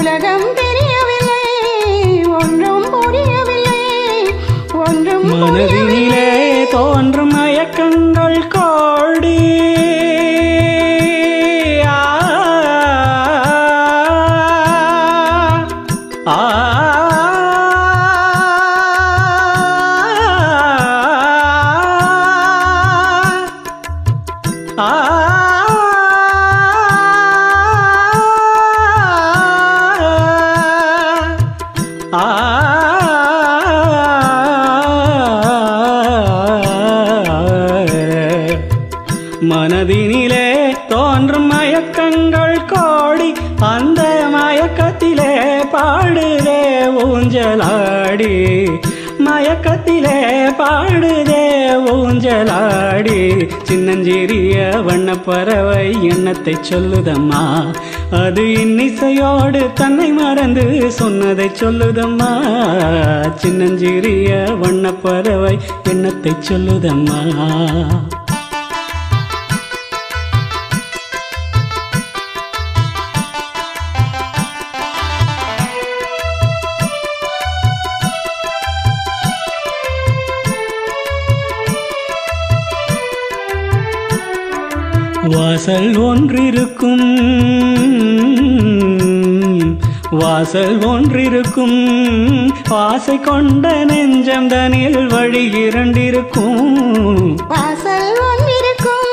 உலகம் தெரியவில்லை, ஒன்றும் புரியவில்லை, ஒன்றும் மனதினிலே தோன்றும் மயக்கங்கள் கோடி. மனதினிலே தோன்றும் மயக்கங்கள் கோடி, அந்த மயக்கத்திலே பாடுதே ஊஞ்சலாடி, மயக்கத்திலே பாடுதே ஊஞ்சலாடி. சின்னஞ்சிறிய வண்ணப்பறவை எண்ணத்தை சொல்லுதம்மா, அது இன்னிசையோடு தன்னை மறந்து சொன்னதை சொல்லுதம்மா. சின்னஞ்சிறிய வண்ணப்பறவை எண்ணத்தை சொல்லுதம்மா. வாசல் ஒன்றிருக்கும், வாசல் ஒன்றிருக்கும், ஆசை கொண்ட நெஞ்சம் தனில் வழி இரண்டிருக்கும். வாசல் ஒன்றிருக்கும்,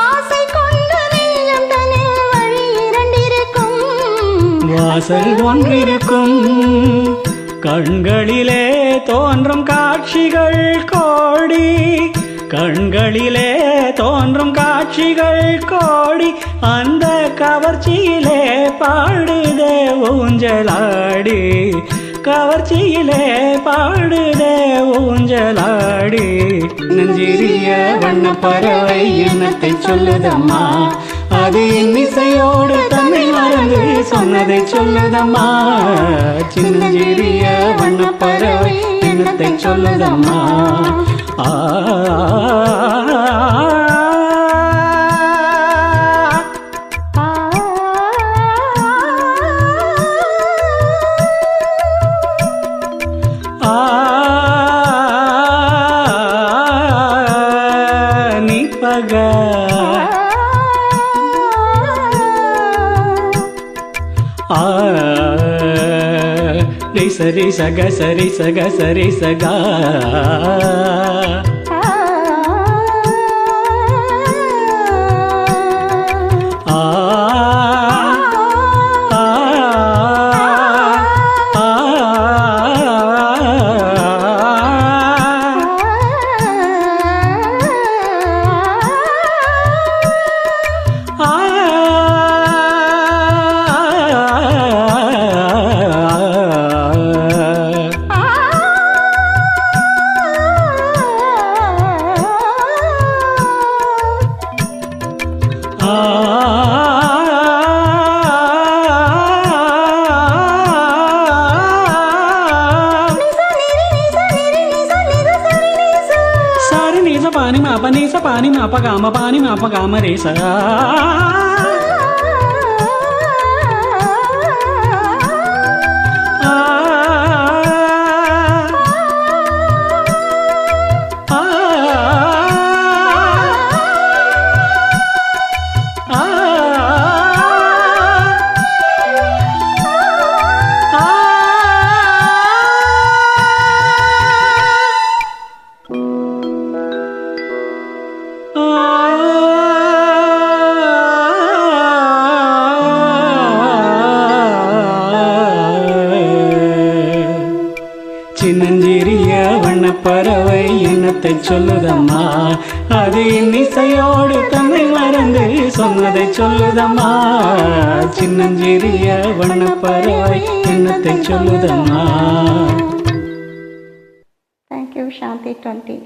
ஆசை கொண்ட நெஞ்சம் தனில் வழி இரண்டிருக்கும். வாசல் ஒன்றிருக்கும், கண்களிலே தோன்றும் காட்சிகள் கோடி, கண்களிலே தோன்றும் காட்சிகள் கோடி, அந்த கவர்ச்சியிலே பாடுதே ஊஞ்சலாடி, கவர்ச்சியிலே பாடுதே ஊஞ்சலாடி. நெஞ்சிறிய வண்ணப்பறவை எண்ணத்தை சொல்லுதம்மா, அது இன்னிசையோடு தன்னை மறந்து சொன்னதை சொல்லுதம்மா. சின்னஞ்சிறிய வண்ணப்பறவை எண்ணத்தை சொல்லுதம்மா. ஆ நிபக சரி சக சரி சக சரி சகா. పాని మాప గామ రే సా. சின்னஞ்சிறிய வண்ணப்பறவை எண்ணத்தை சொல்லுதம்மா, அது இன்னிசையோடு தன்னை மறந்து சொன்னதை சொல்லுதம்மா. சின்னஞ்சிறிய வண்ணப்பறவை எண்ணத்தை சொல்லுதம்மா. Thank you, Shanti 20.